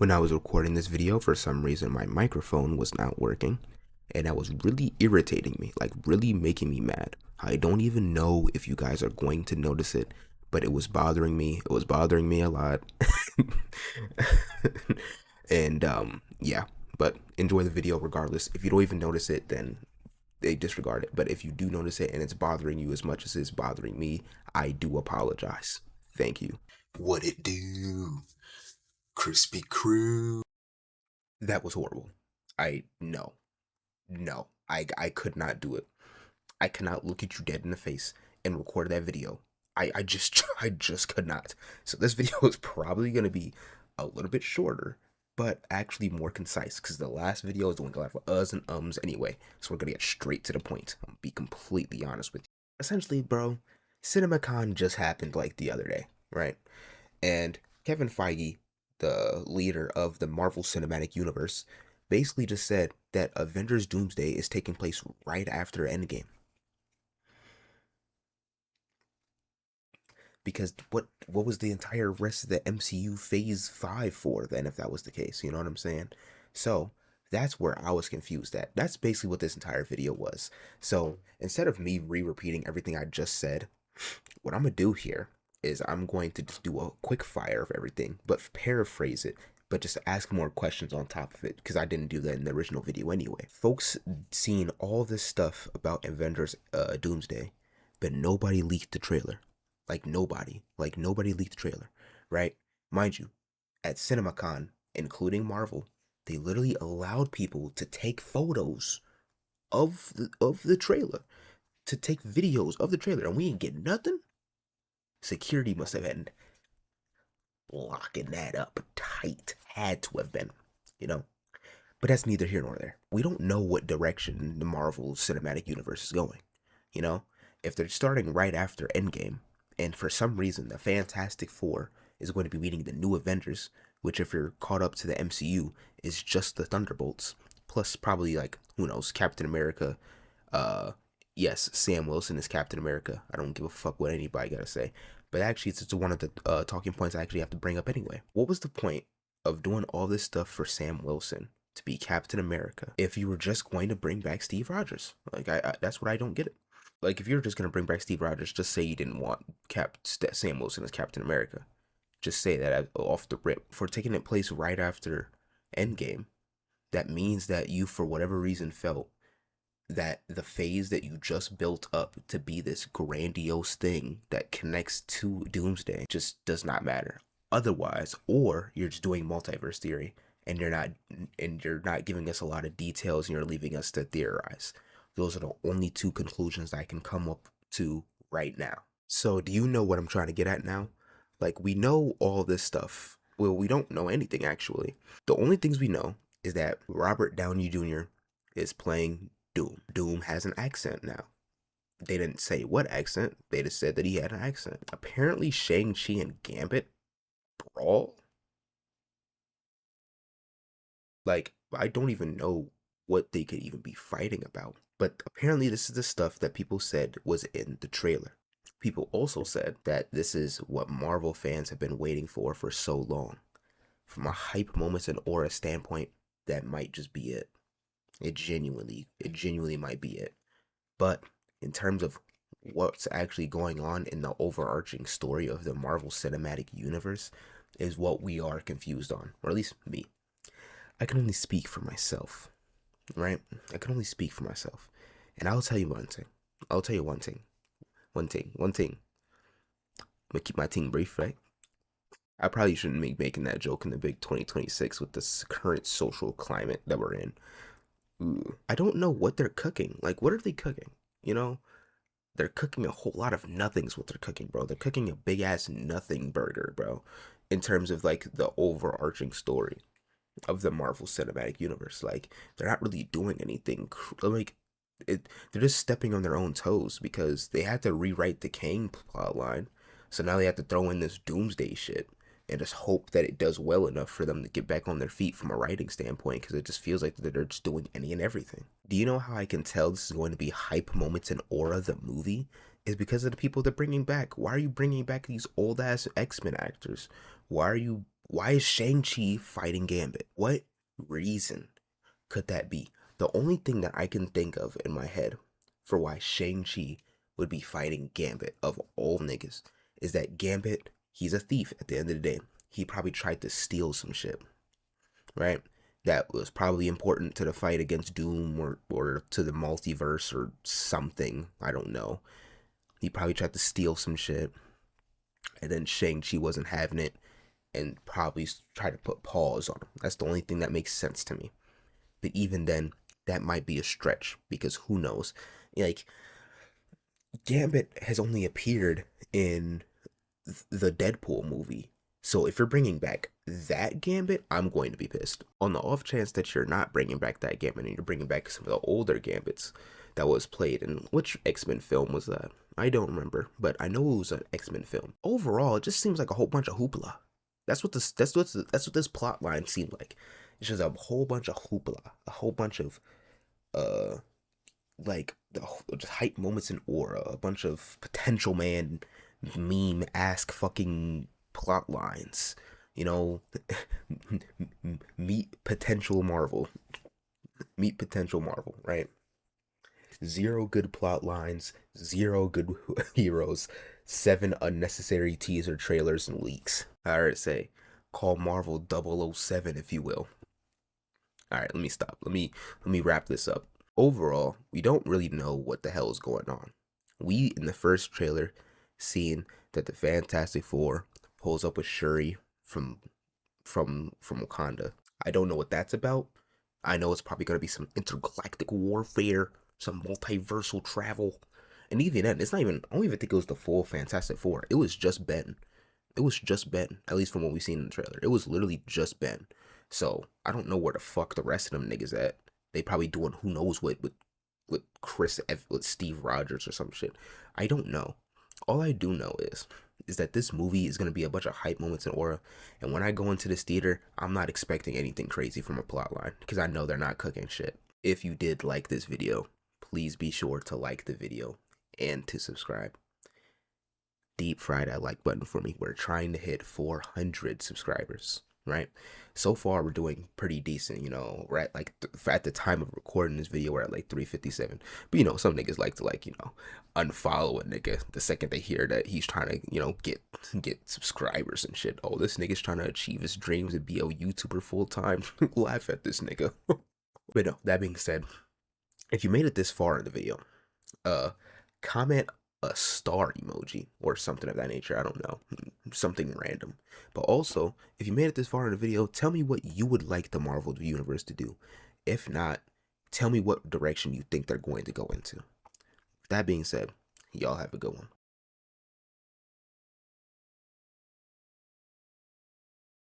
When I was recording this video, for some reason my microphone was not working, and that was really irritating me, like really making me mad. I don't even know if you guys are going to notice it, but it was bothering me. It was bothering me a lot. And yeah, but enjoy the video regardless. If you don't even notice it, then they disregard it. But if you do notice it and it's bothering you as much as it's bothering me, I do apologize. Thank you. What it do? Crispy crew. That was horrible. I no. No. I could not do it. I cannot look at you dead in the face and record that video. I just I just could not. So this video is probably gonna be a little bit shorter, but actually more concise because the last video is doing a lot of uhs and ums anyway. So we're gonna get straight to the point. I'm gonna be completely honest with you. Essentially, bro, CinemaCon just happened like the other day, right? And Kevin Feige, the leader of the Marvel Cinematic Universe, basically just said that Avengers Doomsday is taking place right after Endgame. Because what was the entire rest of the MCU Phase 5 for then, if that was the case? You know what I'm saying? So that's where I was confused at. That's basically what this entire video was. So instead of me re-repeating everything I just said, what I'm gonna do here is I'm going to just do a quick fire of everything, but paraphrase it, but just ask more questions on top of it, because I didn't do that in the original video anyway. Folks seen all this stuff about Avengers Doomsday, but nobody leaked the trailer. Like nobody leaked the trailer, right? Mind you, at CinemaCon, including Marvel, they literally allowed people to take photos of the trailer, to take videos of the trailer, and we didn't get nothing. Security must have been locking that up tight. Had to have been, you know? But that's neither here nor there. We don't know what direction the Marvel Cinematic Universe is going, you know? If they're starting right after Endgame, and for some reason the Fantastic Four is going to be meeting the new Avengers, which if you're caught up to the MCU is just the Thunderbolts, plus probably like, who knows, Captain America. Yes, Sam Wilson is Captain America. I don't give a fuck what anybody gotta say. But actually, it's one of the talking points I actually have to bring up anyway. What was the point of doing all this stuff for Sam Wilson to be Captain America if you were just going to bring back Steve Rogers? Like, that's what I don't get it. Like, if you're just gonna bring back Steve Rogers, just say you didn't want Sam Wilson as Captain America. Just say that off the rip. For taking it place right after Endgame, that means that you, for whatever reason, felt that the phase that you just built up to be this grandiose thing that connects to Doomsday just does not matter otherwise, or you're just doing multiverse theory and you're not giving us a lot of details and you're leaving us to theorize. Those are the only two conclusions I can come up to right now. So do you know what I'm trying to get at now? Like, we know all this stuff. Well, we don't know anything actually. The only things we know is that Robert Downey Jr. is playing Doom. Doom has an accent now. They didn't say what accent, they just said that he had an accent. Apparently, Shang-Chi and Gambit brawl? Like, I don't even know what they could even be fighting about. But apparently, this is the stuff that people said was in the trailer. People also said that this is what Marvel fans have been waiting for so long. From a hype moments and aura standpoint, that might just be it. It genuinely might be it. But in terms of what's actually going on in the overarching story of the Marvel Cinematic Universe is what we are confused on, or at least me. I can only speak for myself, right? I can only speak for myself. And I'll tell you one thing. I'll tell you one thing. One thing. I'm gonna keep my thing brief, right? I probably shouldn't be making that joke in the big 2026 with this current social climate that we're in. Ooh. I don't know what they're cooking. Like, what are they cooking? You know, they're cooking a whole lot of nothings. What they're cooking, bro. They're cooking a big ass nothing burger, bro. In terms of like the overarching story of the Marvel Cinematic Universe, like they're not really doing anything. Like, they're just stepping on their own toes because they had to rewrite the Kang plotline, so now they have to throw in this Doomsday shit and just hope that it does well enough for them to get back on their feet from a writing standpoint, because it just feels like they're just doing any and everything. Do you know how I can tell this is going to be hype moments in Aura the movie? Is because of the people they're bringing back. Why are you bringing back these old ass X-Men actors? Why are you Why is Shang-Chi fighting Gambit? What reason could that be? The only thing that I can think of in my head for why Shang-Chi would be fighting Gambit of all niggas is that Gambit, he's a thief at the end of the day. He probably tried to steal some shit, right? That was probably important to the fight against Doom or to the multiverse or something. I don't know. He probably tried to steal some shit, and then Shang-Chi wasn't having it and probably tried to put pause on him. That's the only thing that makes sense to me. But even then, that might be a stretch because who knows? Like, Gambit has only appeared in the Deadpool movie. So if you're bringing back that Gambit, I'm going to be pissed. On the off chance that you're not bringing back that Gambit and you're bringing back some of the older Gambits that was played in which X-Men film was that? I don't remember, but I know it was an X-Men film. Overall, it just seems like a whole bunch of hoopla. That's what this plot line seemed like. It's just a whole bunch of hoopla, a whole bunch of uh like just hype moments in aura, a bunch of potential man meme ask fucking plot lines. You know, meet potential Marvel. Meet potential Marvel, right? Zero good plot lines, zero good heroes, 7 unnecessary teaser trailers and leaks. I already say, call Marvel 007 if you will. All right, let me stop. Let me wrap this up. Overall, we don't really know what the hell is going on. We in the first trailer seen that the Fantastic Four pulls up with Shuri from Wakanda. I don't know what that's about. I know it's probably gonna be some intergalactic warfare, some multiversal travel, and even then, it's not even. I don't even think it was the full Fantastic Four. It was just Ben. It was just Ben, at least from what we've seen in the trailer. It was literally just Ben. So I don't know where the fuck the rest of them niggas at. They probably doing who knows what with with Steve Rogers or some shit. I don't know. All I do know is that this movie is gonna be a bunch of hype moments and aura. And when I go into this theater, I'm not expecting anything crazy from a plot line because I know they're not cooking shit. If you did like this video, please be sure to like the video and to subscribe. Deep fry that like button for me. We're trying to hit 400 subscribers, right? So far, we're doing pretty decent. You know, we're at like at the time of recording this video, we're at like 357. But you know, some niggas like to unfollow a nigga the second they hear that he's trying to get subscribers and shit. Oh, this nigga's trying to achieve his dreams and be a YouTuber full time. Laugh at this nigga. But no, that being said, if you made it this far in the video, comment a star emoji or something of that nature. I don't know, something random. But also, if you made it this far in the video, tell me what you would like the Marvel universe to do. If not, tell me what direction you think they're going to go into. That being said, y'all have a good one.